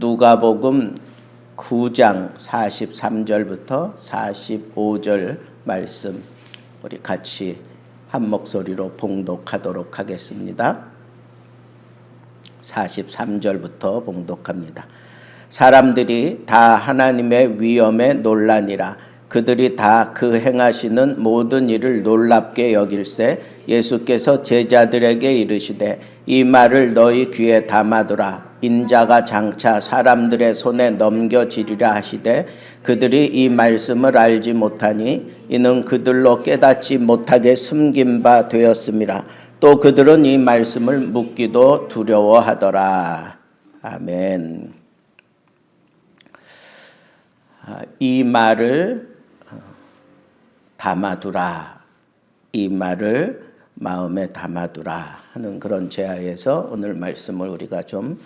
누가복음 9장 43절부터 45절 말씀 우리 같이 한 목소리로 봉독하도록 하겠습니다. 43절부터 봉독합니다. 사람들이 다 하나님의 위엄에 놀라니라. 그들이 다 그 행하시는 모든 일을 놀랍게 여길세 예수께서 제자들에게 이르시되 이 말을 너희 귀에 담아두라. 인자가 장차 사람들의 손에 넘겨지리라 하시되 그들이 이 말씀을 알지 못하니 이는 그들로 깨닫지 못하게 숨긴 바 되었음이라. 또 그들은 이 말씀을 묻기도 두려워하더라. 아멘. 이 말을 담아두라. 이 말을 마음에 담아두라 하는 그런 제하에서 오늘 말씀을 우리가 좀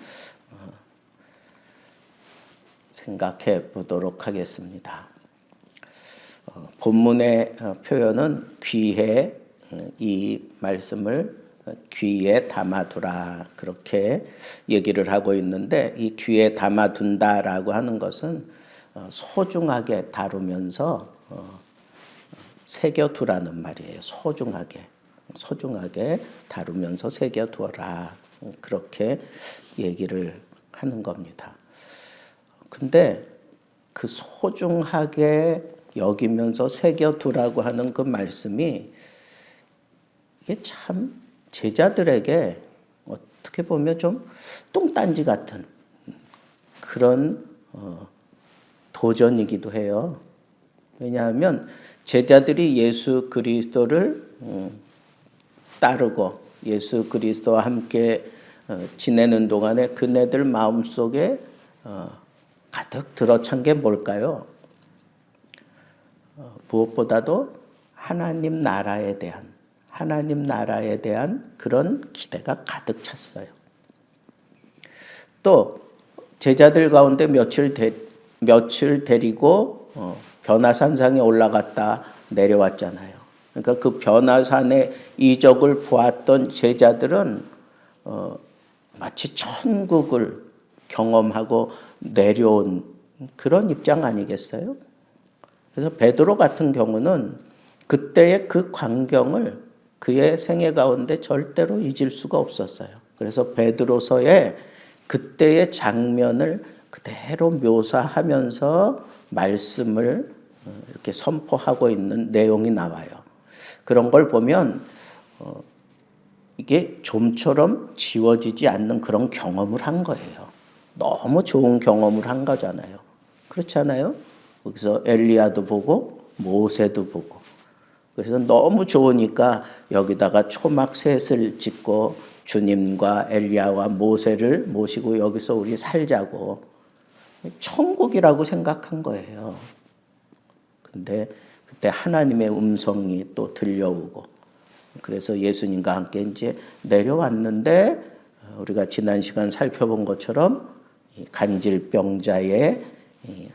생각해 보도록 하겠습니다. 본문의 표현은 귀에, 이 말씀을 귀에 담아두라 그렇게 얘기를 하고 있는데, 이 귀에 담아둔다라고 하는 것은 소중하게 다루면서 새겨두라는 말이에요. 소중하게 다루면서 새겨두어라 그렇게 얘기를 하는 겁니다. 근데 그 소중하게 여기면서 새겨두라고 하는 그 말씀이 이게 참 제자들에게 어떻게 보면 좀 똥단지 같은 그런 도전이기도 해요. 왜냐하면 제자들이 예수 그리스도를 따르고 예수 그리스도와 함께 지내는 동안에 그네들 마음속에 가득 들어찬 게 뭘까요? 무엇보다도 하나님 나라에 대한 그런 기대가 가득 찼어요. 또 제자들 가운데 며칠 데리고 변화산상에 올라갔다 내려왔잖아요. 그러니까 그 변화산의 이적을 보았던 제자들은 마치 천국을 경험하고 내려온 그런 입장 아니겠어요? 그래서 베드로 같은 경우는 그때의 그 광경을 그의 생애 가운데 절대로 잊을 수가 없었어요. 그래서 베드로서의 그때의 장면을 그대로 묘사하면서 말씀을 이렇게 선포하고 있는 내용이 나와요. 그런 걸 보면 이게 좀처럼 지워지지 않는 그런 경험을 한 거예요. 너무 좋은 경험을 한 거잖아요. 그렇지 않아요? 거기서 엘리야도 보고 모세도 보고. 그래서 너무 좋으니까 여기다가 초막셋을 짓고 주님과 엘리야와 모세를 모시고 여기서 우리 살자고 천국이라고 생각한 거예요. 근데 그때 하나님의 음성이 또 들려오고 그래서 예수님과 함께 이제 내려왔는데 우리가 지난 시간 살펴본 것처럼 간질병자의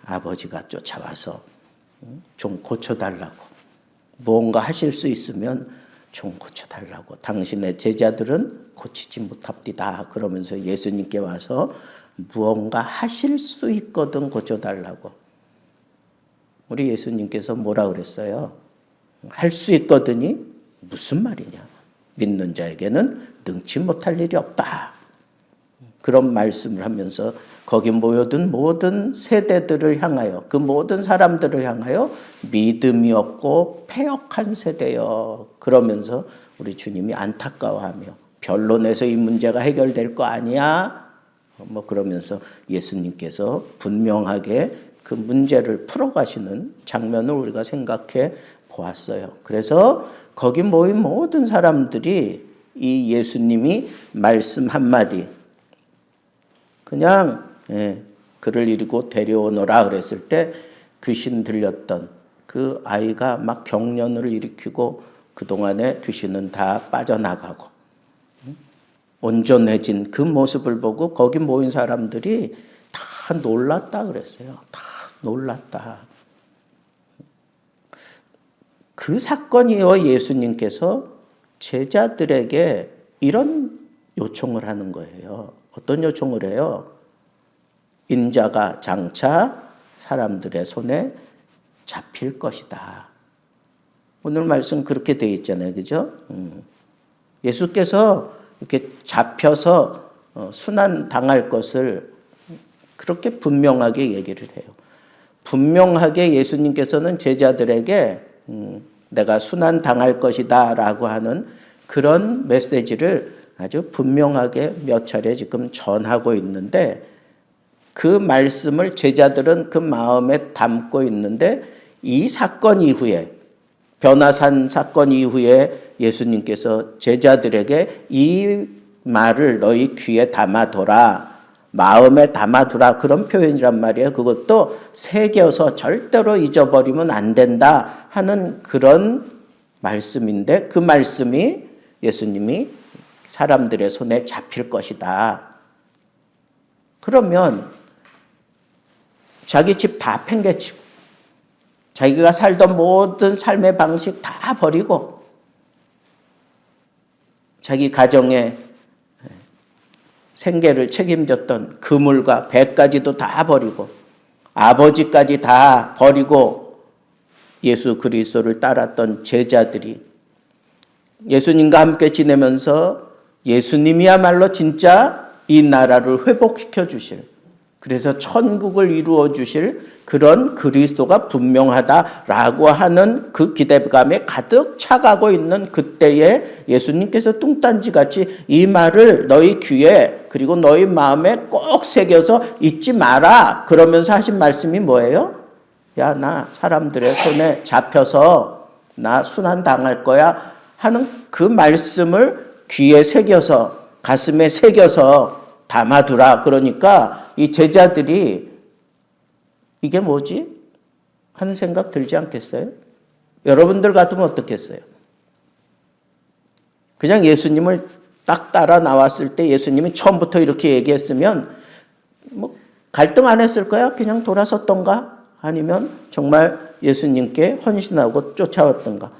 아버지가 쫓아와서 좀 고쳐달라고, 뭔가 하실 수 있으면 좀 고쳐달라고, 당신의 제자들은 고치지 못합니다 그러면서 예수님께 와서 무언가 하실 수 있거든 고쳐달라고. 우리 예수님께서 뭐라 그랬어요? 할 수 있거든이 무슨 말이냐? 믿는 자에게는 능치 못할 일이 없다. 그런 말씀을 하면서 거기 모여든 모든 세대들을 향하여, 그 모든 사람들을 향하여 믿음이 없고 패역한 세대여 그러면서 우리 주님이 안타까워하며 변론에서 이 문제가 해결될 거 아니야? 그러면서 예수님께서 분명하게 그 문제를 풀어가시는 장면을 우리가 생각해 보았어요. 그래서 거기 모인 모든 사람들이 이 예수님이 말씀 한마디, 그냥 그를 이루고 데려오너라 그랬을 때 귀신 들렸던 그 아이가 막 경련을 일으키고 그동안에 귀신은 다 빠져나가고 온전해진 그 모습을 보고 거기 모인 사람들이 다 놀랐다 그랬어요. 다 놀랐다. 그 사건이요, 예수님께서 제자들에게 이런 요청을 하는 거예요. 어떤 요청을 해요? 인자가 장차 사람들의 손에 잡힐 것이다. 오늘 말씀 그렇게 되어 있잖아요. 그죠? 예수께서 이렇게 잡혀서 순환 당할 것을 그렇게 분명하게 얘기를 해요. 분명하게 예수님께서는 제자들에게 내가 순환 당할 것이다 라고 하는 그런 메시지를 아주 분명하게 몇 차례 지금 전하고 있는데, 그 말씀을 제자들은 그 마음에 담고 있는데, 이 사건 이후에, 변화산 사건 이후에 예수님께서 제자들에게 이 말을 너희 귀에 담아둬라, 마음에 담아두라, 그런 표현이란 말이에요. 그것도 새겨서 절대로 잊어버리면 안 된다 하는 그런 말씀인데, 그 말씀이 예수님이 사람들의 손에 잡힐 것이다. 그러면 자기 집 다 팽개치고 자기가 살던 모든 삶의 방식 다 버리고 자기 가정의 생계를 책임졌던 그물과 배까지도 다 버리고 아버지까지 다 버리고 예수 그리스도를 따랐던 제자들이 예수님과 함께 지내면서 예수님이야말로 진짜 이 나라를 회복시켜 주실, 그래서 천국을 이루어 주실 그런 그리스도가 분명하다라고 하는 그 기대감에 가득 차가고 있는 그때에 예수님께서 뚱딴지같이 이 말을 너희 귀에 그리고 너희 마음에 꼭 새겨서 잊지 마라 그러면서 하신 말씀이 뭐예요? 야, 나 사람들의 손에 잡혀서 나 순환당할 거야 하는 그 말씀을 귀에 새겨서, 가슴에 새겨서 담아두라. 그러니까 이 제자들이 이게 뭐지? 하는 생각 들지 않겠어요? 여러분들 같으면 어떻겠어요? 그냥 예수님을 딱 따라 나왔을 때 예수님이 처음부터 이렇게 얘기했으면 뭐 갈등 안 했을 거야? 그냥 돌아섰던가? 아니면 정말 예수님께 헌신하고 쫓아왔던가?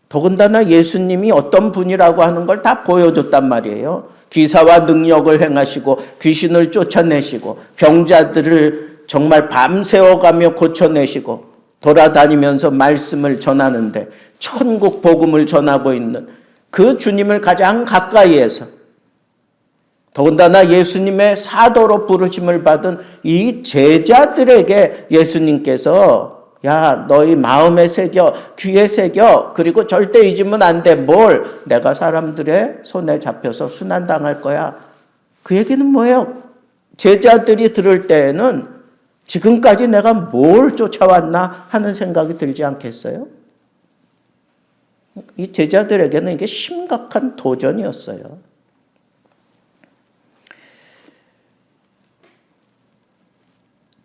더군다나 예수님이 어떤 분이라고 하는 걸 다 보여줬단 말이에요. 기사와 능력을 행하시고 귀신을 쫓아내시고 병자들을 정말 밤새워가며 고쳐내시고 돌아다니면서 말씀을 전하는데 천국 복음을 전하고 있는 그 주님을 가장 가까이에서, 더군다나 예수님의 사도로 부르심을 받은 이 제자들에게 예수님께서 야, 너희 마음에 새겨, 귀에 새겨, 그리고 절대 잊으면 안 돼. 뭘? 내가 사람들의 손에 잡혀서 순환당할 거야. 그 얘기는 뭐예요? 제자들이 들을 때에는 지금까지 내가 뭘 쫓아왔나 하는 생각이 들지 않겠어요? 이 제자들에게는 이게 심각한 도전이었어요.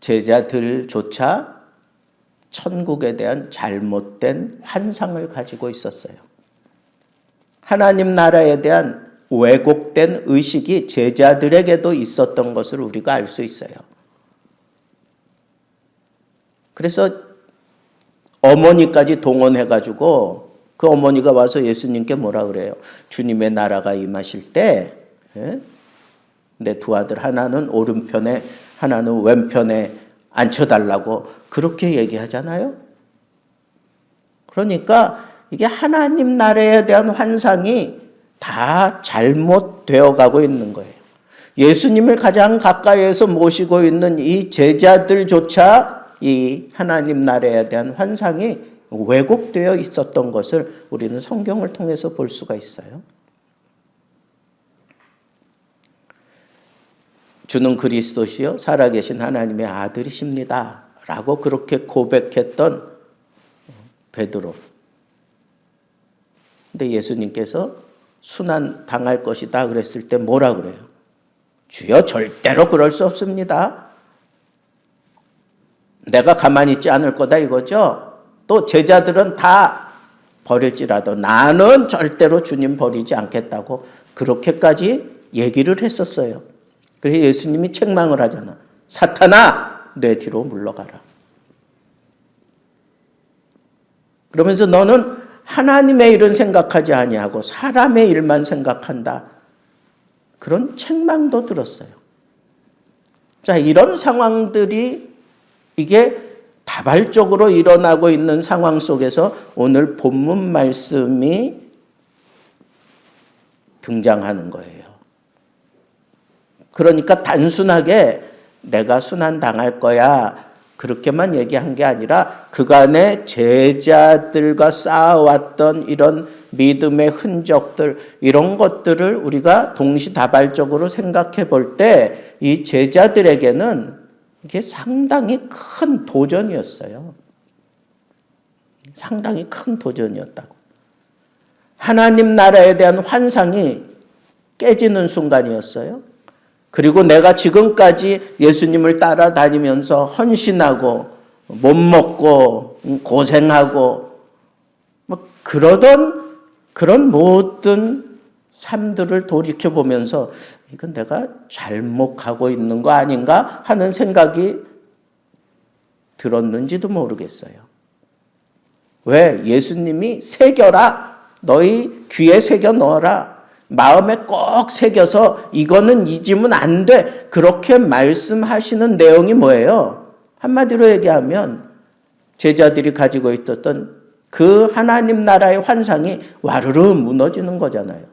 제자들조차 천국에 대한 잘못된 환상을 가지고 있었어요. 하나님 나라에 대한 왜곡된 의식이 제자들에게도 있었던 것을 우리가 알 수 있어요. 그래서 어머니까지 동원해가지고 그 어머니가 와서 예수님께 뭐라 그래요? 주님의 나라가 임하실 때 내 두 아들 하나는 오른편에 하나는 왼편에 앉혀달라고 그렇게 얘기하잖아요. 그러니까 이게 하나님 나라에 대한 환상이 다 잘못되어 가고 있는 거예요. 예수님을 가장 가까이에서 모시고 있는 이 제자들조차 이 하나님 나라에 대한 환상이 왜곡되어 있었던 것을 우리는 성경을 통해서 볼 수가 있어요. 주는 그리스도시요 살아계신 하나님의 아들이십니다 라고 그렇게 고백했던 베드로. 근데 예수님께서 순환 당할 것이다 그랬을 때 뭐라 그래요? 주여 절대로 그럴 수 없습니다. 내가 가만히 있지 않을 거다 이거죠. 또 제자들은 다 버릴지라도 나는 절대로 주님 버리지 않겠다고 그렇게까지 얘기를 했었어요. 그래서 예수님이 책망을 하잖아. 사탄아, 내 뒤로 물러가라. 그러면서 너는 하나님의 일은 생각하지 아니하고 사람의 일만 생각한다. 그런 책망도 들었어요. 자, 이런 상황들이 이게 다발적으로 일어나고 있는 상황 속에서 오늘 본문 말씀이 등장하는 거예요. 그러니까 단순하게 내가 순환당할 거야 그렇게만 얘기한 게 아니라 그간의 제자들과 쌓아왔던 이런 믿음의 흔적들, 이런 것들을 우리가 동시다발적으로 생각해 볼 때 이 제자들에게는 이게 상당히 큰 도전이었어요. 상당히 큰 도전이었다고. 하나님 나라에 대한 환상이 깨지는 순간이었어요. 그리고 내가 지금까지 예수님을 따라다니면서 헌신하고 못 먹고 고생하고 뭐 그러던 그런 모든 삶들을 돌이켜보면서 이건 내가 잘못 가고 있는 거 아닌가 하는 생각이 들었는지도 모르겠어요. 왜? 예수님이 새겨라. 너희 귀에 새겨 넣어라. 마음에 꼭 새겨서 이거는 잊으면 안 돼. 그렇게 말씀하시는 내용이 뭐예요? 한마디로 얘기하면 제자들이 가지고 있었던 그 하나님 나라의 환상이 와르르 무너지는 거잖아요.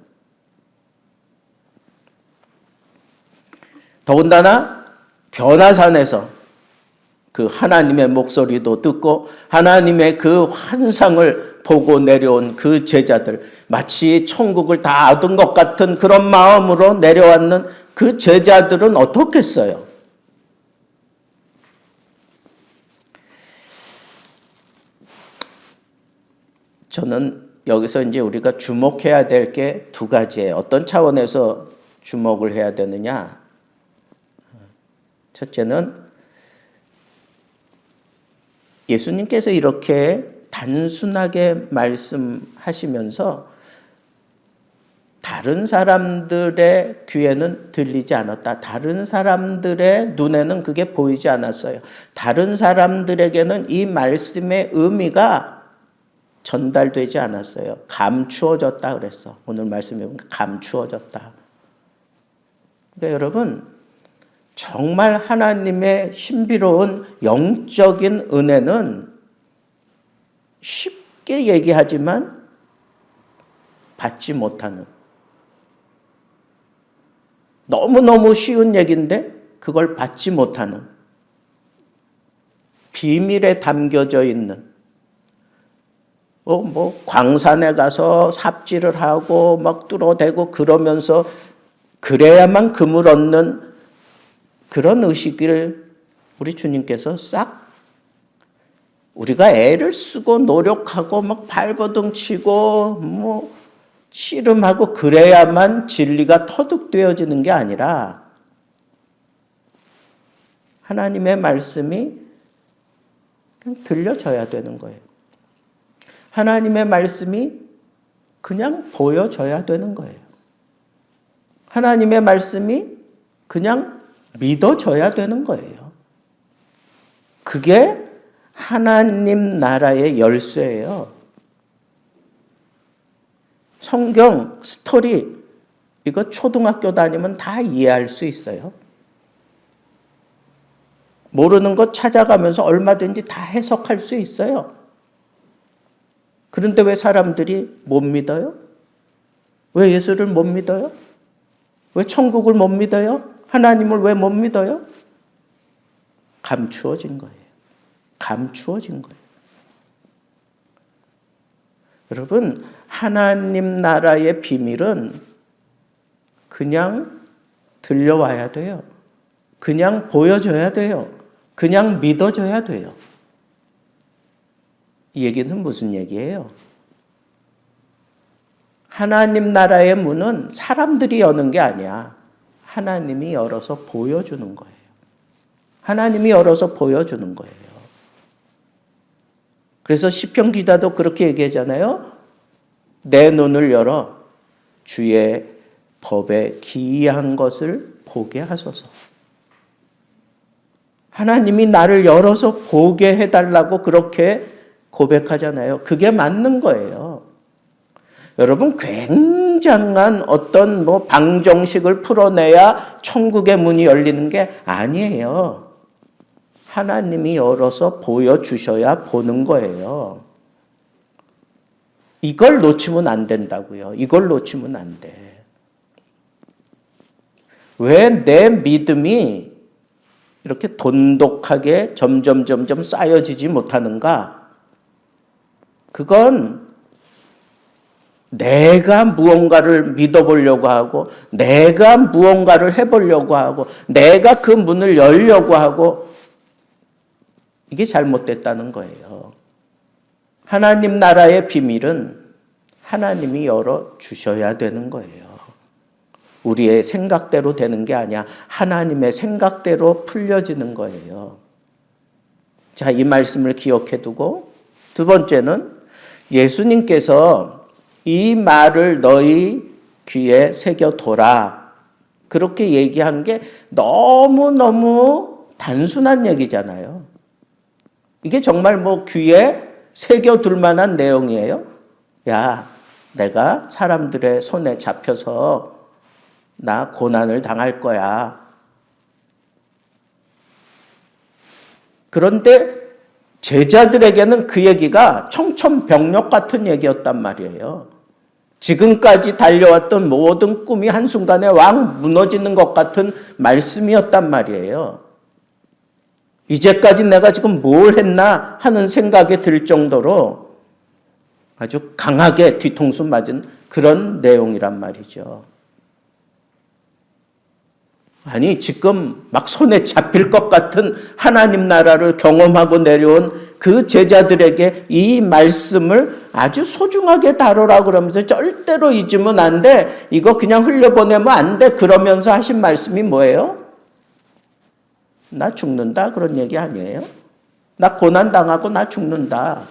더군다나 변화산에서 그 하나님의 목소리도 듣고 하나님의 그 환상을 보고 내려온 그 제자들, 마치 천국을 다 얻은 것 같은 그런 마음으로 내려왔는 그 제자들은 어떻겠어요? 저는 여기서 이제 우리가 주목해야 될 게 두 가지예요. 어떤 차원에서 주목을 해야 되느냐? 첫째는 예수님께서 이렇게 단순하게 말씀하시면서 다른 사람들의 귀에는 들리지 않았다. 다른 사람들의 눈에는 그게 보이지 않았어요. 다른 사람들에게는 이 말씀의 의미가 전달되지 않았어요. 감추어졌다 그랬어. 오늘 말씀에 보면 감추어졌다. 그러니까 여러분, 정말 하나님의 신비로운 영적인 은혜는 쉽게 얘기하지만 받지 못하는, 너무너무 쉬운 얘기인데 그걸 받지 못하는, 비밀에 담겨져 있는, 광산에 가서 삽질을 하고 막 뚫어대고 그러면서 그래야만 금을 얻는 그런 의식을 우리 주님께서 싹, 우리가 애를 쓰고 노력하고 막 발버둥 치고 씨름하고 그래야만 진리가 터득되어지는 게 아니라 하나님의 말씀이 그냥 들려져야 되는 거예요. 하나님의 말씀이 그냥 보여져야 되는 거예요. 하나님의 말씀이 그냥 믿어져야 되는 거예요. 그게 하나님 나라의 열쇠예요. 성경 스토리, 이거 초등학교 다니면 다 이해할 수 있어요. 모르는 것 찾아가면서 얼마든지 다 해석할 수 있어요. 그런데 왜 사람들이 못 믿어요? 왜 예수를 못 믿어요? 왜 천국을 못 믿어요? 하나님을 왜 못 믿어요? 감추어진 거예요. 감추어진 거예요. 여러분, 하나님 나라의 비밀은 그냥 들려와야 돼요. 그냥 보여줘야 돼요. 그냥 믿어줘야 돼요. 이 얘기는 무슨 얘기예요? 하나님 나라의 문은 사람들이 여는 게 아니야. 하나님이 열어서 보여주는 거예요. 하나님이 열어서 보여주는 거예요. 그래서 시편 기자도 그렇게 얘기하잖아요. 내 눈을 열어 주의 법에 기이한 것을 보게 하소서. 하나님이 나를 열어서 보게 해달라고 그렇게 고백하잖아요. 그게 맞는 거예요. 여러분, 굉장히 굉장한 어떤 방정식을 풀어내야 천국의 문이 열리는 게 아니에요. 하나님이 열어서 보여주셔야 보는 거예요. 이걸 놓치면 안 된다고요. 이걸 놓치면 안 돼. 왜 내 믿음이 이렇게 돈독하게 점점 쌓여지지 못하는가? 그건 내가 무언가를 믿어보려고 하고, 내가 무언가를 해보려고 하고, 내가 그 문을 열려고 하고, 이게 잘못됐다는 거예요. 하나님 나라의 비밀은 하나님이 열어주셔야 되는 거예요. 우리의 생각대로 되는 게 아니야. 하나님의 생각대로 풀려지는 거예요. 자, 이 말씀을 기억해 두고, 두 번째는 예수님께서 이 말을 너희 귀에 새겨둬라. 그렇게 얘기한 게 너무너무 단순한 얘기잖아요. 이게 정말 귀에 새겨둘 만한 내용이에요. 야, 내가 사람들의 손에 잡혀서 나 고난을 당할 거야. 그런데 제자들에게는 그 얘기가 청천벽력 같은 얘기였단 말이에요. 지금까지 달려왔던 모든 꿈이 한순간에 왕 무너지는 것 같은 말씀이었단 말이에요. 이제까지 내가 지금 뭘 했나 하는 생각이 들 정도로 아주 강하게 뒤통수 맞은 그런 내용이란 말이죠. 아니, 지금 막 손에 잡힐 것 같은 하나님 나라를 경험하고 내려온 그 제자들에게 이 말씀을 아주 소중하게 다루라 그러면서 절대로 잊으면 안 돼. 이거 그냥 흘려보내면 안 돼. 그러면서 하신 말씀이 뭐예요? 나 죽는다. 그런 얘기 아니에요? 나 고난당하고 나 죽는다.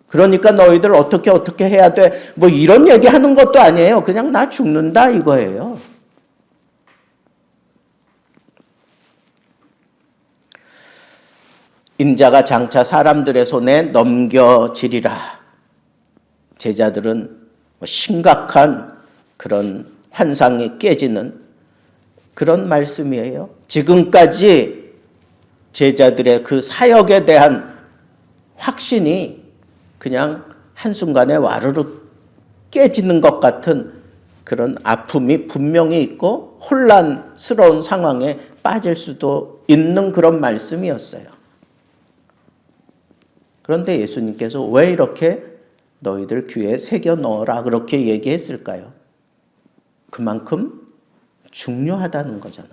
그러니까 너희들 어떻게 해야 돼. 이런 얘기 하는 것도 아니에요. 그냥 나 죽는다 이거예요. 인자가 장차 사람들의 손에 넘겨지리라. 제자들은 심각한 그런 환상이 깨지는 그런 말씀이에요. 지금까지 제자들의 그 사역에 대한 확신이 그냥 한순간에 와르르 깨지는 것 같은 그런 아픔이 분명히 있고 혼란스러운 상황에 빠질 수도 있는 그런 말씀이었어요. 그런데 예수님께서 왜 이렇게 너희들 귀에 새겨 넣어라 그렇게 얘기했을까요? 그만큼 중요하다는 거잖아.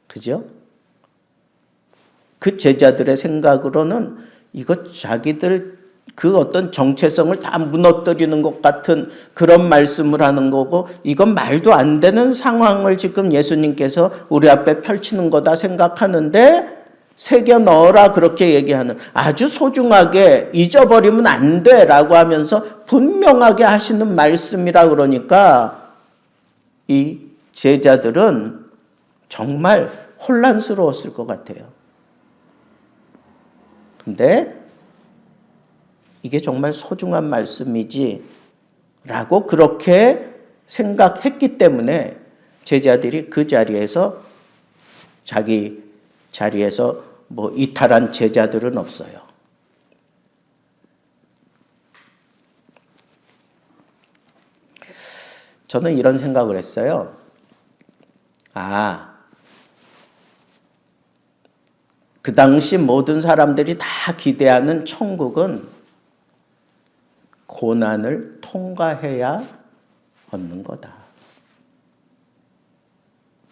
그죠? 그 제자들의 생각으로는 이거 자기들 그 어떤 정체성을 다 무너뜨리는 것 같은 그런 말씀을 하는 거고, 이건 말도 안 되는 상황을 지금 예수님께서 우리 앞에 펼치는 거다 생각하는데 새겨 넣어라 그렇게 얘기하는, 아주 소중하게 잊어버리면 안 돼라고 하면서 분명하게 하시는 말씀이라 그러니까 이 제자들은 정말 혼란스러웠을 것 같아요. 근데 이게 정말 소중한 말씀이지 라고 그렇게 생각했기 때문에 제자들이 그 자리에서 자기 자리에서 이탈한 제자들은 없어요. 저는 이런 생각을 했어요. 그 당시 모든 사람들이 다 기대하는 천국은 고난을 통과해야 얻는 거다.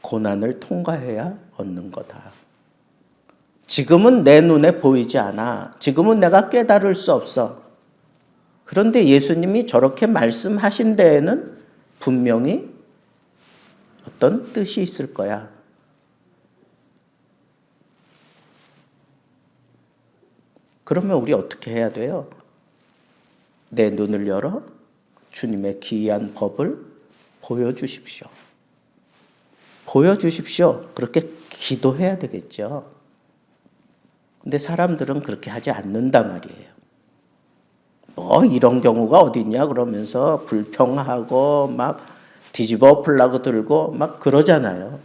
고난을 통과해야 얻는 거다. 지금은 내 눈에 보이지 않아. 지금은 내가 깨달을 수 없어. 그런데 예수님이 저렇게 말씀하신 데에는 분명히 어떤 뜻이 있을 거야. 그러면 우리 어떻게 해야 돼요? 내 눈을 열어 주님의 기이한 법을 보여주십시오. 보여주십시오. 그렇게 기도해야 되겠죠. 근데 사람들은 그렇게 하지 않는단 말이에요. 뭐 이런 경우가 어딨냐 그러면서 불평하고 막 뒤집어 엎으려고 들고 막 그러잖아요.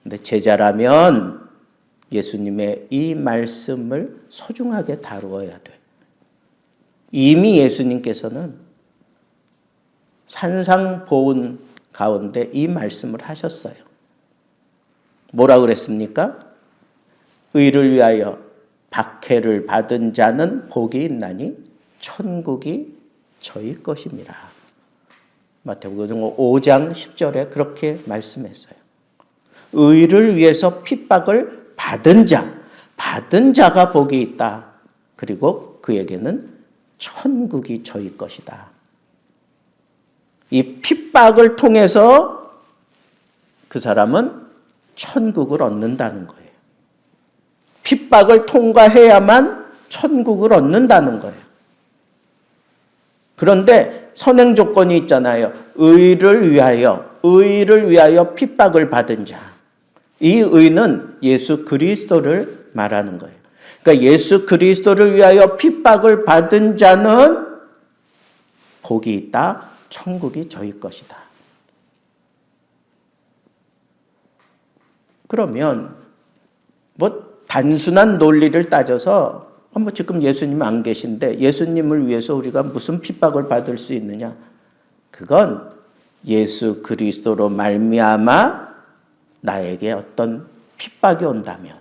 근데 제자라면 예수님의 이 말씀을 소중하게 다루어야 돼. 이미 예수님께서는 산상보훈 가운데 이 말씀을 하셨어요. 뭐라 그랬습니까? 의를 위하여 박해를 받은 자는 복이 있나니 천국이 저희 것입니다. 마태복음 5장 10절에 그렇게 말씀했어요. 의를 위해서 핍박을 받은 자가 복이 있다. 그리고 그에게는 천국이 저희 것이다. 이 핍박을 통해서 그 사람은 천국을 얻는다는 거예요. 핍박을 통과해야만 천국을 얻는다는 거예요. 그런데 선행 조건이 있잖아요. 의를 위하여 핍박을 받은 자. 이 의는 예수 그리스도를 말하는 거예요. 그러니까 예수 그리스도를 위하여 핍박을 받은 자는 복이 있다. 천국이 저희 것이다. 그러면 뭐 단순한 논리를 따져서 뭐 지금 예수님 안 계신데 예수님을 위해서 우리가 무슨 핍박을 받을 수 있느냐? 그건 예수 그리스도로 말미암아 나에게 어떤 핍박이 온다면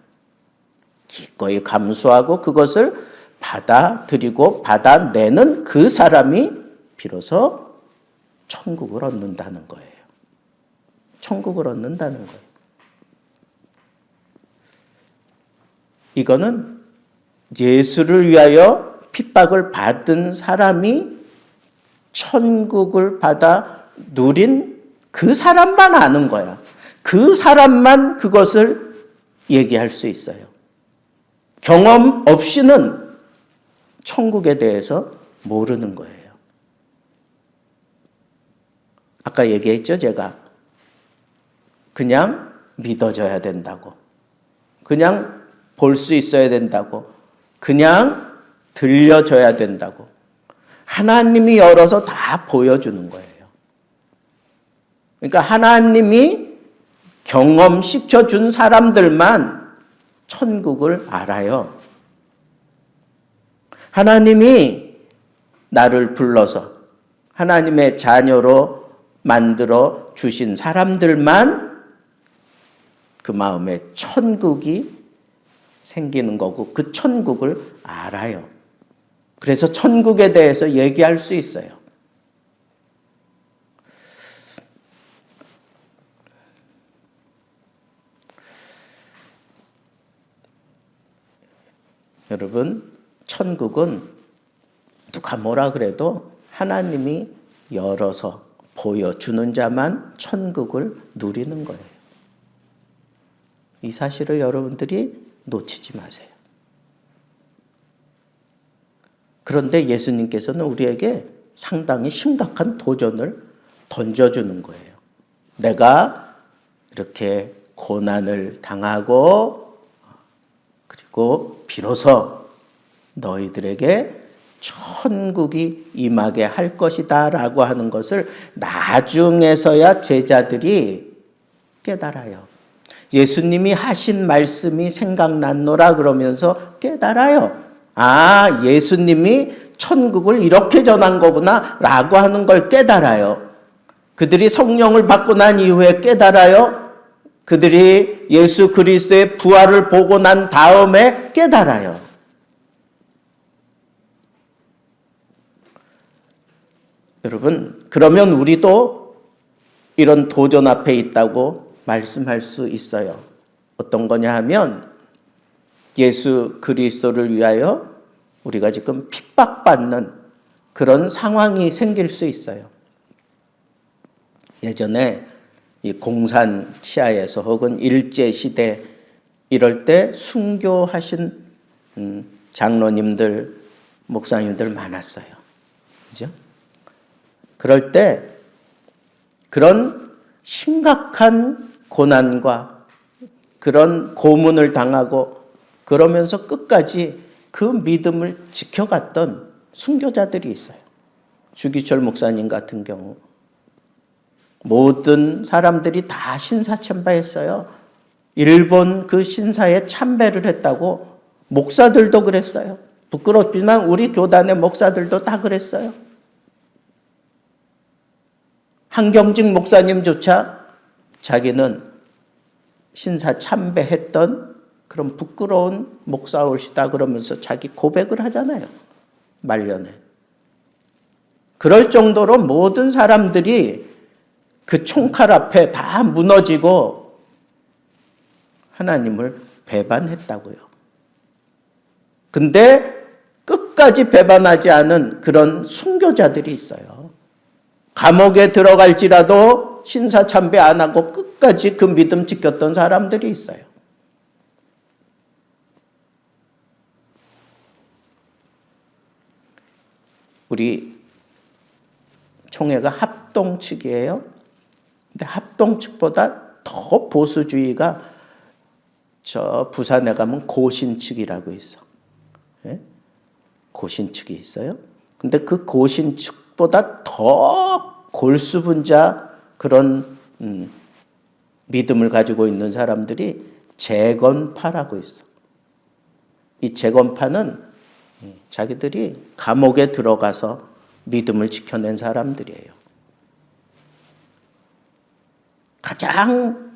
기꺼이 감수하고 그것을 받아들이고 받아내는 그 사람이 비로소 천국을 얻는다는 거예요. 천국을 얻는다는 거예요. 이거는 예수를 위하여 핍박을 받은 사람이 천국을 받아 누린 그 사람만 아는 거야. 그 사람만 그것을 얘기할 수 있어요. 경험 없이는 천국에 대해서 모르는 거예요. 아까 얘기했죠, 제가. 그냥 믿어져야 된다고. 그냥 볼 수 있어야 된다고. 그냥 들려줘야 된다고. 하나님이 열어서 다 보여주는 거예요. 그러니까 하나님이 경험시켜준 사람들만 천국을 알아요. 하나님이 나를 불러서 하나님의 자녀로 만들어 주신 사람들만 그 마음에 천국이 생기는 거고 그 천국을 알아요. 그래서 천국에 대해서 얘기할 수 있어요. 여러분, 천국은 누가 뭐라 그래도 하나님이 열어서 보여주는 자만 천국을 누리는 거예요. 이 사실을 여러분들이 놓치지 마세요. 그런데 예수님께서는 우리에게 상당히 심각한 도전을 던져주는 거예요. 내가 이렇게 고난을 당하고 그리고 비로소 너희들에게 천국이 임하게 할 것이다 라고 하는 것을 나중에서야 제자들이 깨달아요. 예수님이 하신 말씀이 생각났노라 그러면서 깨달아요. 아, 예수님이 천국을 이렇게 전한 거구나 라고 하는 걸 깨달아요. 그들이 성령을 받고 난 이후에 깨달아요. 그들이 예수 그리스도의 부활을 보고 난 다음에 깨달아요. 여러분, 그러면 우리도 이런 도전 앞에 있다고 말씀할 수 있어요. 어떤 거냐 하면 예수 그리스도를 위하여 우리가 지금 핍박받는 그런 상황이 생길 수 있어요. 예전에 이 공산 치하에서 혹은 일제시대 이럴 때 순교하신 장로님들, 목사님들 많았어요. 그죠? 그럴 때 그런 심각한 고난과 그런 고문을 당하고 그러면서 끝까지 그 믿음을 지켜갔던 순교자들이 있어요. 주기철 목사님 같은 경우 모든 사람들이 다 신사 참배했어요. 일본 그 신사에 참배를 했다고 목사들도 그랬어요. 부끄럽지만 우리 교단의 목사들도 다 그랬어요. 한경직 목사님조차 자기는 신사 참배했던 그런 부끄러운 목사올시다 그러면서 자기 고백을 하잖아요. 말년에. 그럴 정도로 모든 사람들이 그 총칼 앞에 다 무너지고 하나님을 배반했다고요. 근데 끝까지 배반하지 않은 그런 순교자들이 있어요. 감옥에 들어갈지라도 신사 참배 안 하고 끝까지 그 믿음 지켰던 사람들이 있어요. 우리 총회가 합동 측이에요. 근데 합동 측보다 더 보수주의가 저 부산에 가면 고신 측이라고 있어. 예? 고신 측이 있어요. 근데 그 고신 측보다 더 골수분자 그런 믿음을 가지고 있는 사람들이 재건파라고 있어. 이 재건파는 자기들이 감옥에 들어가서 믿음을 지켜낸 사람들이에요. 가장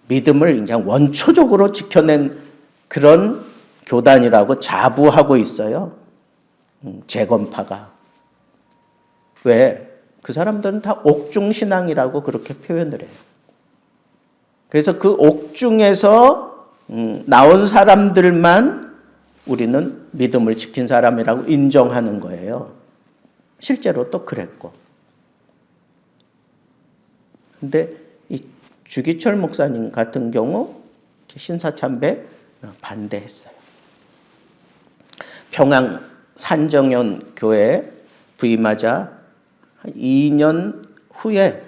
믿음을 그냥 원초적으로 지켜낸 그런 교단이라고 자부하고 있어요. 재건파가. 왜? 그 사람들은 다 옥중신앙이라고 그렇게 표현을 해요. 그래서 그 옥중에서 나온 사람들만 우리는 믿음을 지킨 사람이라고 인정하는 거예요. 실제로 또 그랬고. 근데 이 주기철 목사님 같은 경우 신사참배 반대했어요. 평양 산정현 교회 부임하자 2년 후에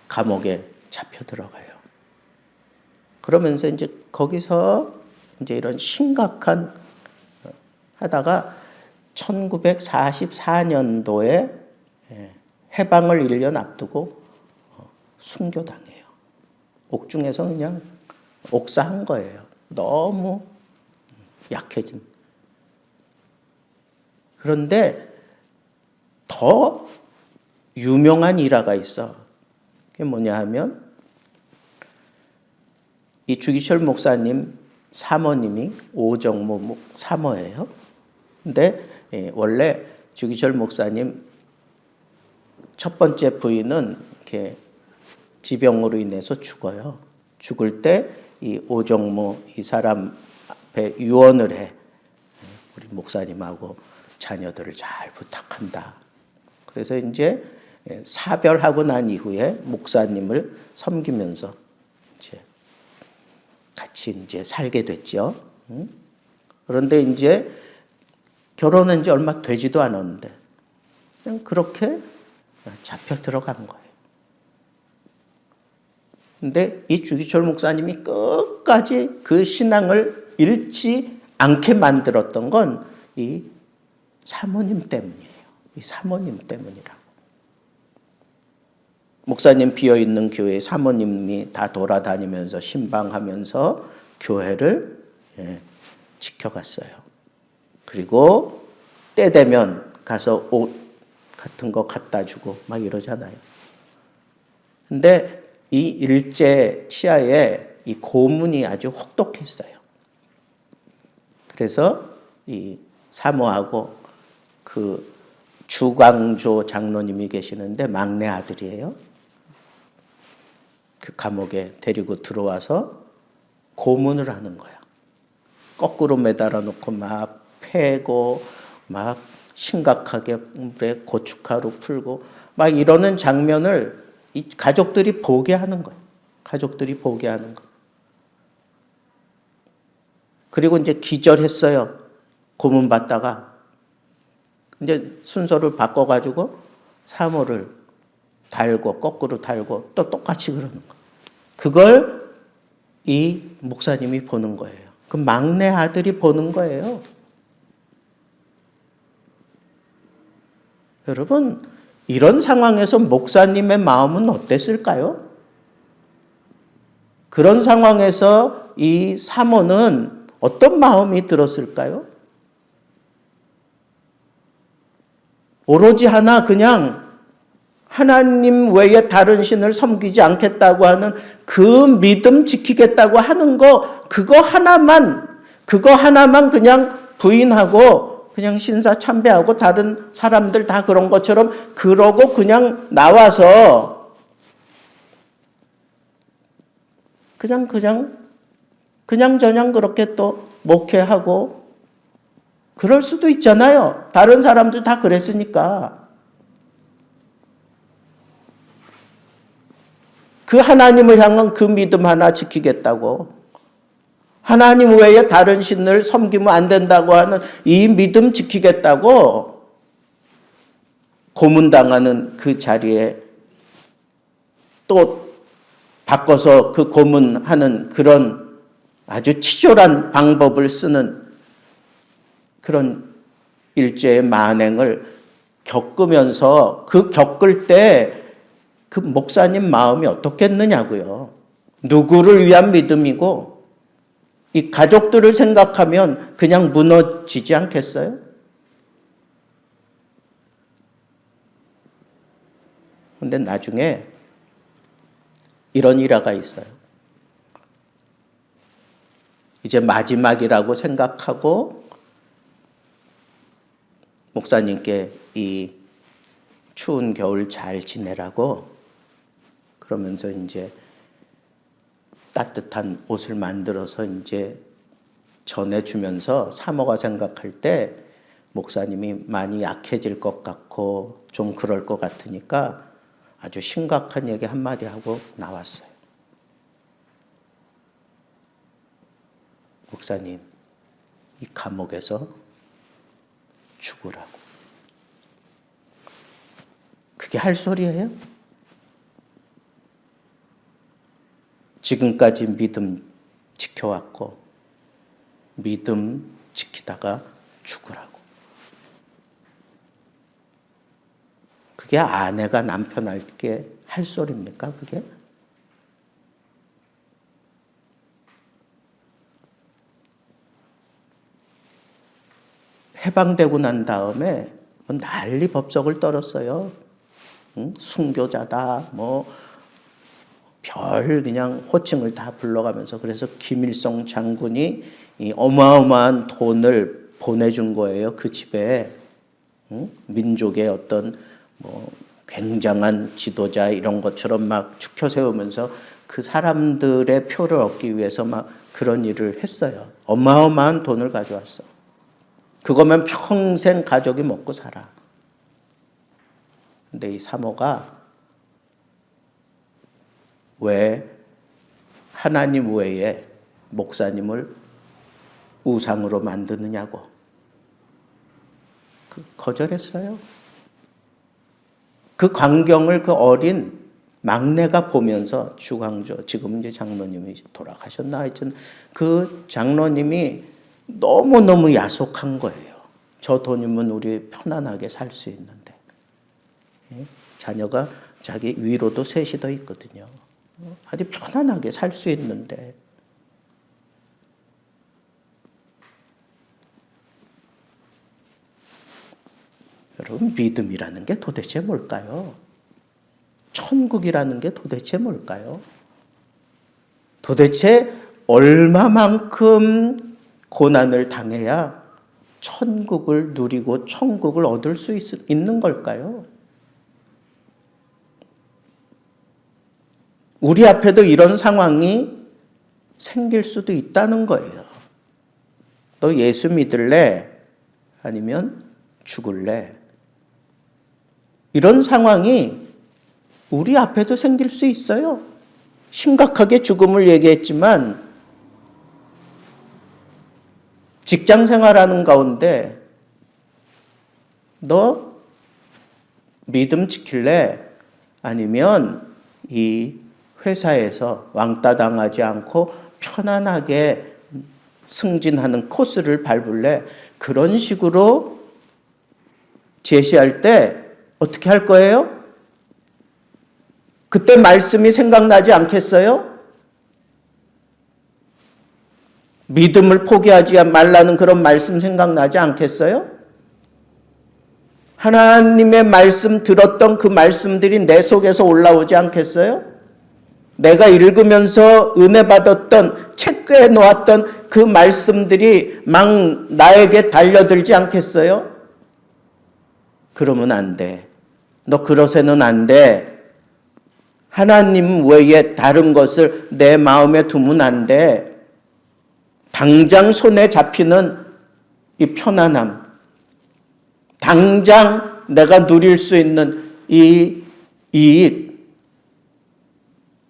감옥에 잡혀 들어가요. 그러면서 이제 거기서 이제 이런 심각한 하다가 1944년도에 해방을 1년 앞두고 순교당해요. 옥중에서 그냥 옥사한 거예요. 너무 약해진. 그런데 더 유명한 일화가 있어. 그게 뭐냐 하면 이 주기철 목사님 사모님이 오정모 사모예요. 근데 원래 주기철 목사님 첫 번째 부인은 이렇게 지병으로 인해서 죽어요. 죽을 때 이 오정모 이 사람 앞에 유언을 해. 우리 목사님하고 자녀들을 잘 부탁한다. 그래서 이제 사별하고 난 이후에 목사님을 섬기면서 이제 같이 이제 살게 됐죠. 그런데 이제 결혼한 지 얼마 되지도 않았는데 그냥 그렇게 잡혀 들어간 거예요. 근데 이 주기철 목사님이 끝까지 그 신앙을 잃지 않게 만들었던 건 이 사모님 때문이에요. 이 사모님 때문이라고. 목사님 비어있는 교회에 사모님이 다 돌아다니면서 신방하면서 교회를 지켜갔어요. 그리고 때 되면 가서 옷 같은 거 갖다 주고 막 이러잖아요. 근데 이 일제 치하에 이 고문이 아주 혹독했어요. 그래서 이 사모하고 그 주광조 장로님이 계시는데 막내 아들이에요. 그 감옥에 데리고 들어와서 고문을 하는 거야. 거꾸로 매달아 놓고 막 패고 막 심각하게 물에 고춧가루 풀고 막 이러는 장면을 이 가족들이 보게 하는 거예요. 가족들이 보게 하는 거. 그리고 이제 기절했어요. 고문 받다가 이제 순서를 바꿔가지고 사모를 달고 거꾸로 달고 또 똑같이 그러는 거. 그걸 이 목사님이 보는 거예요. 그 막내 아들이 보는 거예요. 여러분, 이런 상황에서 목사님의 마음은 어땠을까요? 그런 상황에서 이 사모는 어떤 마음이 들었을까요? 오로지 하나 그냥 하나님 외에 다른 신을 섬기지 않겠다고 하는 그 믿음 지키겠다고 하는 거, 그거 하나만 그냥 부인하고 그냥 신사 참배하고 다른 사람들 다 그런 것처럼 그러고 그냥 나와서 그냥 그렇게 또 목회하고 그럴 수도 있잖아요. 다른 사람들 다 그랬으니까. 그 하나님을 향한 그 믿음 하나 지키겠다고, 하나님 외에 다른 신을 섬기면 안 된다고 하는 이 믿음 지키겠다고 고문당하는 그 자리에 또 바꿔서 그 고문하는 그런 아주 치졸한 방법을 쓰는 그런 일제의 만행을 겪으면서 그 겪을 때 그 목사님 마음이 어떻겠느냐고요. 누구를 위한 믿음이고 이 가족들을 생각하면 그냥 무너지지 않겠어요? 근데 나중에 이런 일화가 있어요. 이제 마지막이라고 생각하고 목사님께 이 추운 겨울 잘 지내라고 그러면서 이제 따뜻한 옷을 만들어서 이제 전해주면서 사모가 생각할 때 목사님이 많이 약해질 것 같고 좀 그럴 것 같으니까 아주 심각한 얘기 한마디 하고 나왔어요. 목사님, 이 감옥에서 죽으라고. 그게 할 소리예요? 지금까지 믿음 지켜왔고 믿음 지키다가 죽으라고. 그게 아내가 남편에게 할 소리입니까? 그게? 해방되고 난 다음에 난리 법석을 떨었어요. 응? 순교자다, 별 그냥 호칭을 다 불러가면서. 그래서 김일성 장군이 이 어마어마한 돈을 보내준 거예요. 그 집에. 응? 민족의 어떤 굉장한 지도자 이런 것처럼 막 축혀 세우면서 그 사람들의 표를 얻기 위해서 막 그런 일을 했어요. 어마어마한 돈을 가져왔어. 그거면 평생 가족이 먹고 살아. 근데 이 사모가 왜 하나님 외에 목사님을 우상으로 만드느냐고 거절했어요. 그 광경을 그 어린 막내가 보면서 주광조, 지금 이제 장로님이 돌아가셨나 하여튼 그 장로님이 너무너무 야속한 거예요. 저 돈이면 우리 편안하게 살 수 있는데. 자녀가 자기 위로도 셋이 더 있거든요. 아주 편안하게 살 수 있는데. 여러분, 믿음이라는 게 도대체 뭘까요? 천국이라는 게 도대체 뭘까요? 도대체 얼마만큼 고난을 당해야 천국을 누리고 천국을 얻을 수 있는 걸까요? 우리 앞에도 이런 상황이 생길 수도 있다는 거예요. 너 예수 믿을래? 아니면 죽을래? 이런 상황이 우리 앞에도 생길 수 있어요. 심각하게 죽음을 얘기했지만 직장 생활하는 가운데 너 믿음 지킬래? 아니면 이 회사에서 왕따 당하지 않고 편안하게 승진하는 코스를 밟을래? 그런 식으로 제시할 때 어떻게 할 거예요? 그때 말씀이 생각나지 않겠어요? 믿음을 포기하지 말라는 그런 말씀 생각나지 않겠어요? 하나님의 말씀 들었던 그 말씀들이 내 속에서 올라오지 않겠어요? 내가 읽으면서 은혜 받았던 책에 놓았던 그 말씀들이 막 나에게 달려들지 않겠어요? 그러면 안 돼. 너 그러서는 안 돼. 하나님 외에 다른 것을 내 마음에 두면 안 돼. 당장 손에 잡히는 이 편안함, 당장 내가 누릴 수 있는 이 이익,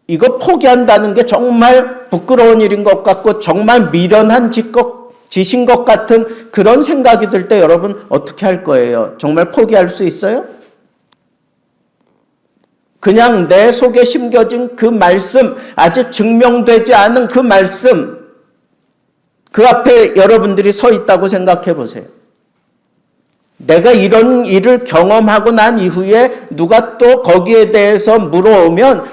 이거 포기한다는 게 정말 부끄러운 일인 것 같고 정말 미련한 짓인 것 같은 그런 생각이 들 때 여러분 어떻게 할 거예요? 정말 포기할 수 있어요? 그냥 내 속에 심겨진 그 말씀, 아직 증명되지 않은 그 말씀, 그 앞에 여러분들이 서 있다고 생각해 보세요. 내가 이런 일을 경험하고 난 이후에 누가 또 거기에 대해서 물어오면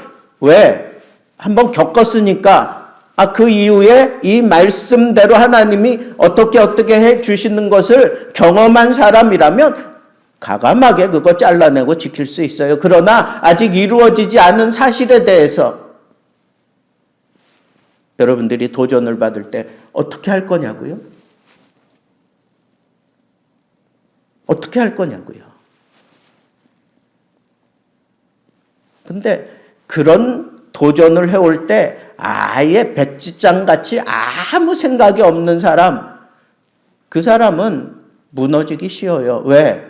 왜? 한번 겪었으니까 그 이후에 이 말씀대로 하나님이 어떻게 해 주시는 것을 경험한 사람이라면 과감하게 그거 잘라내고 지킬 수 있어요. 그러나 아직 이루어지지 않은 사실에 대해서 여러분들이 도전을 받을 때 어떻게 할 거냐고요? 어떻게 할 거냐고요? 근데 그런 도전을 해올 때 아예 백지장같이 아무 생각이 없는 사람, 그 사람은 무너지기 쉬워요. 왜?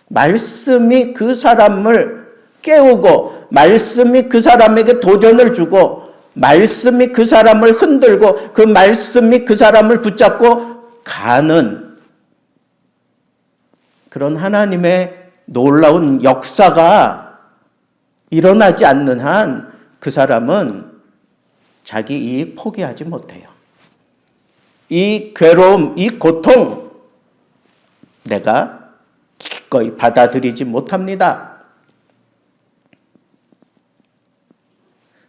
말씀이 그 사람을 깨우고 말씀이 그 사람에게 도전을 주고 말씀이 그 사람을 흔들고 그 말씀이 그 사람을 붙잡고 가는 그런 하나님의 놀라운 역사가 일어나지 않는 한 그 사람은 자기 이익 포기하지 못해요. 이 괴로움, 이 고통 내가 기꺼이 받아들이지 못합니다.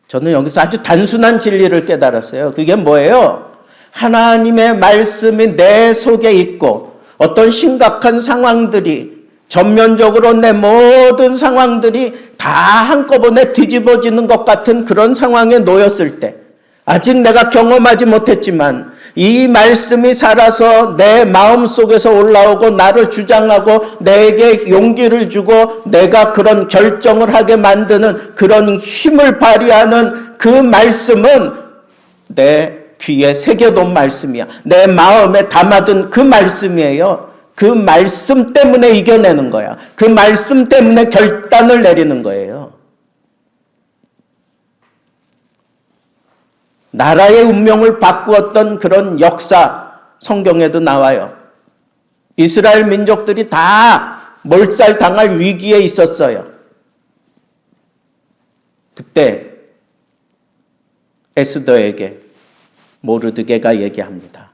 저는 여기서 아주 단순한 진리를 깨달았어요. 그게 뭐예요? 하나님의 말씀이 내 속에 있고 어떤 심각한 상황들이 전면적으로 내 모든 상황들이 다 한꺼번에 뒤집어지는 것 같은 그런 상황에 놓였을 때 아직 내가 경험하지 못했지만 이 말씀이 살아서 내 마음속에서 올라오고 나를 주장하고 내게 용기를 주고 내가 그런 결정을 하게 만드는 그런 힘을 발휘하는 그 말씀은 내 귀에 새겨둔 말씀이야. 내 마음에 담아둔 그 말씀이에요. 그 말씀 때문에 이겨내는 거야. 그 말씀 때문에 결단을 내리는 거예요. 나라의 운명을 바꾸었던 그런 역사 성경에도 나와요. 이스라엘 민족들이 다 몰살당할 위기에 있었어요. 그때 에스더에게 모르드게가 얘기합니다.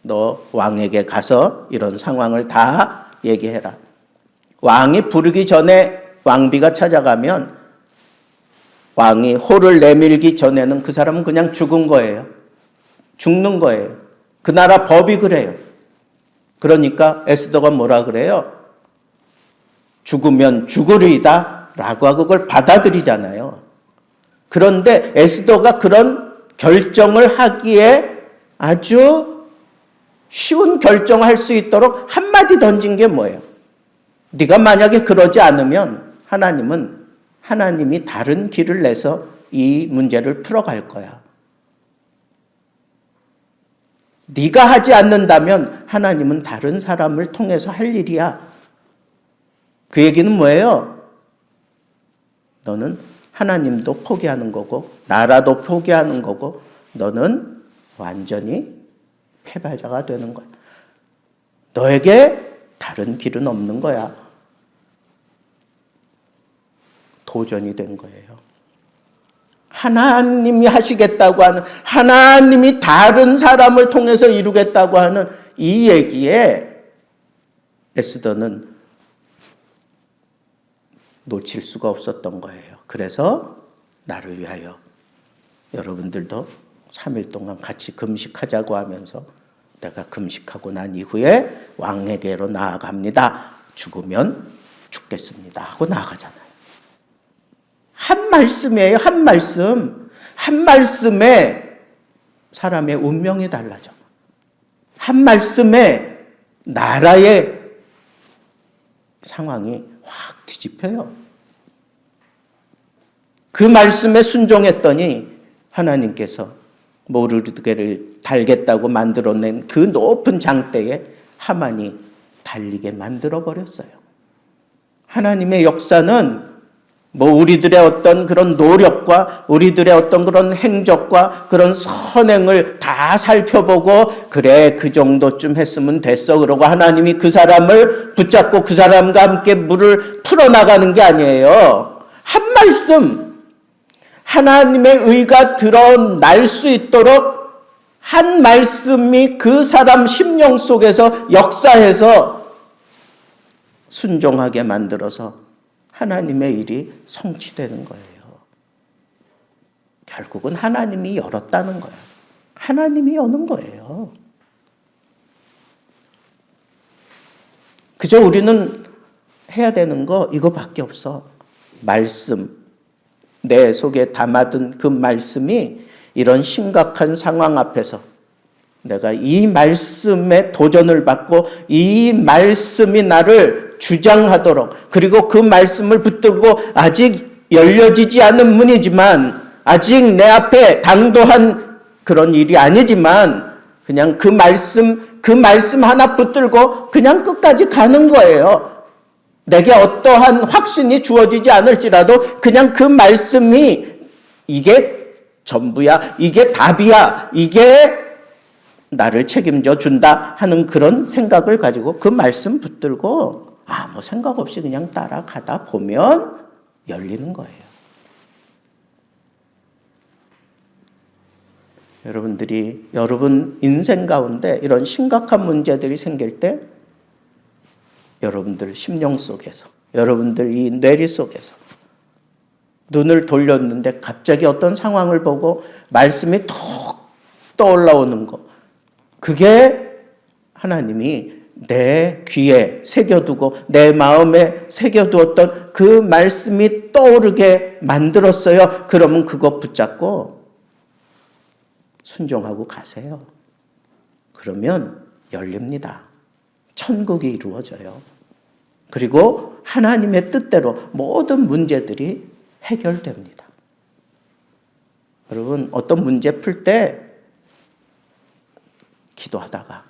너 왕에게 가서 이런 상황을 다 얘기해라. 왕이 부르기 전에 왕비가 찾아가면 왕이 호를 내밀기 전에는 그 사람은 그냥 죽은 거예요. 죽는 거예요. 그 나라 법이 그래요. 그러니까 에스더가 뭐라 그래요? 죽으면 죽으리이다 라고 하고 그걸 받아들이잖아요. 그런데 에스더가 그런 결정을 하기에 아주 쉬운 결정을 할 수 있도록 한마디 던진 게 뭐예요? 네가 만약에 그러지 않으면 하나님이 다른 길을 내서 이 문제를 풀어갈 거야. 네가 하지 않는다면 하나님은 다른 사람을 통해서 할 일이야. 그 얘기는 뭐예요? 너는 하나님도 포기하는 거고 나라도 포기하는 거고 너는 완전히 패배자가 되는 거야. 너에게 다른 길은 없는 거야. 도전이 된 거예요. 하나님이 하시겠다고 하는, 하나님이 다른 사람을 통해서 이루겠다고 하는 이 얘기에 에스더는 놓칠 수가 없었던 거예요. 그래서 나를 위하여 여러분들도 3일 동안 같이 금식하자고 하면서 내가 금식하고 난 이후에 왕에게로 나아갑니다. 죽으면 죽겠습니다 하고 나아가잖아요. 한 말씀이에요. 한 말씀. 한 말씀에 사람의 운명이 달라져. 한 말씀에 나라의 상황이 확 뒤집혀요. 그 말씀에 순종했더니 하나님께서 모르드게를 달겠다고 만들어낸 그 높은 장대에 하만이 달리게 만들어버렸어요. 하나님의 역사는 뭐 우리들의 어떤 그런 노력과 우리들의 어떤 그런 행적과 그런 선행을 다 살펴보고 그래 그 정도쯤 했으면 됐어 그러고 하나님이 그 사람을 붙잡고 그 사람과 함께 물을 풀어나가는 게 아니에요. 한 말씀, 하나님의 의가 드러날 수 있도록 한 말씀이 그 사람 심령 속에서 역사해서 순종하게 만들어서 하나님의 일이 성취되는 거예요. 결국은 하나님이 열었다는 거예요. 하나님이 여는 거예요. 그저 우리는 해야 되는 거 이거밖에 없어. 말씀, 내 속에 담아둔 그 말씀이 이런 심각한 상황 앞에서 내가 이 말씀에 도전을 받고 이 말씀이 나를 주장하도록, 그리고 그 말씀을 붙들고 아직 열려지지 않은 문이지만 아직 내 앞에 당도한 그런 일이 아니지만 그냥 그 말씀 하나 붙들고 그냥 끝까지 가는 거예요. 내게 어떠한 확신이 주어지지 않을지라도 그냥 그 말씀이 이게 전부야, 이게 답이야, 이게 나를 책임져 준다 하는 그런 생각을 가지고 그 말씀 붙들고 아무 생각 없이 그냥 따라가다 보면 열리는 거예요. 여러분들이 여러분 인생 가운데 이런 심각한 문제들이 생길 때 여러분들 심령 속에서, 여러분들 이 뇌리 속에서 눈을 돌렸는데 갑자기 어떤 상황을 보고 말씀이 툭 떠올라오는 거, 그게 하나님이 내 귀에 새겨두고 내 마음에 새겨두었던 그 말씀이 떠오르게 만들었어요. 그러면 그거 붙잡고 순종하고 가세요. 그러면 열립니다. 천국이 이루어져요. 그리고 하나님의 뜻대로 모든 문제들이 해결됩니다. 여러분, 어떤 문제 풀 때 기도하다가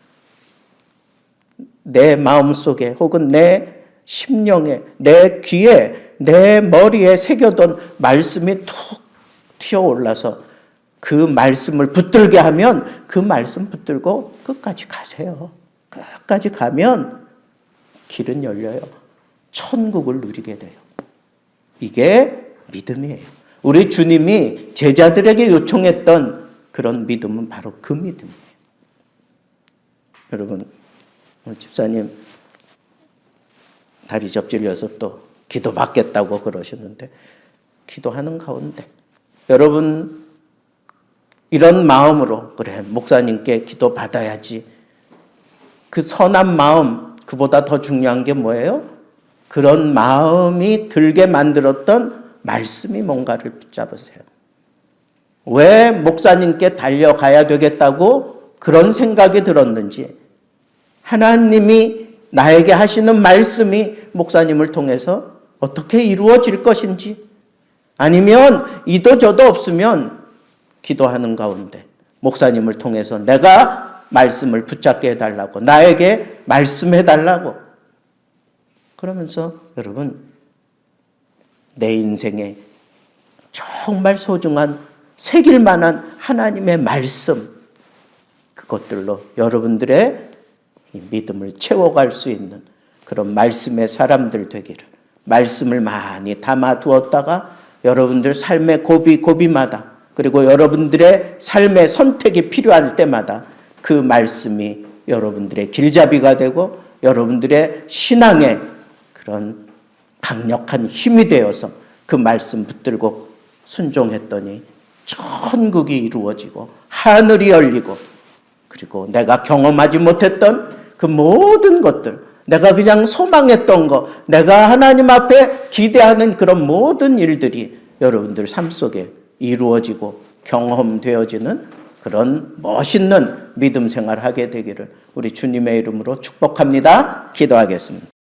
내 마음속에 혹은 내 심령에, 내 귀에, 내 머리에 새겨둔 말씀이 툭 튀어올라서 그 말씀을 붙들게 하면 그 말씀 붙들고 끝까지 가세요. 끝까지 가면 길은 열려요. 천국을 누리게 돼요. 이게 믿음이에요. 우리 주님이 제자들에게 요청했던 그런 믿음은 바로 그 믿음이에요. 여러분, 오늘 집사님 다리 접질려서 또 기도 받겠다고 그러시는데 기도하는 가운데 여러분 이런 마음으로 그래 목사님께 기도 받아야지, 그 선한 마음, 그보다 더 중요한 게 뭐예요? 그런 마음이 들게 만들었던 말씀이 뭔가를 붙잡으세요. 왜 목사님께 달려가야 되겠다고 그런 생각이 들었는지, 하나님이 나에게 하시는 말씀이 목사님을 통해서 어떻게 이루어질 것인지, 아니면 이도 저도 없으면 기도하는 가운데 목사님을 통해서 내가 말씀을 붙잡게 해달라고, 나에게 말씀해달라고, 그러면서 여러분 내 인생에 정말 소중한 새길 만한 하나님의 말씀, 그것들로 여러분들의 이 믿음을 채워갈 수 있는 그런 말씀의 사람들 되기를, 말씀을 많이 담아두었다가 여러분들 삶의 고비고비마다 그리고 여러분들의 삶의 선택이 필요할 때마다 그 말씀이 여러분들의 길잡이가 되고 여러분들의 신앙의 그런 강력한 힘이 되어서 그 말씀 붙들고 순종했더니 천국이 이루어지고 하늘이 열리고 그리고 내가 경험하지 못했던 그 모든 것들, 내가 그냥 소망했던 것, 내가 하나님 앞에 기대하는 그런 모든 일들이 여러분들 삶 속에 이루어지고 경험되어지는 그런 멋있는 믿음 생활하게 되기를 우리 주님의 이름으로 축복합니다. 기도하겠습니다.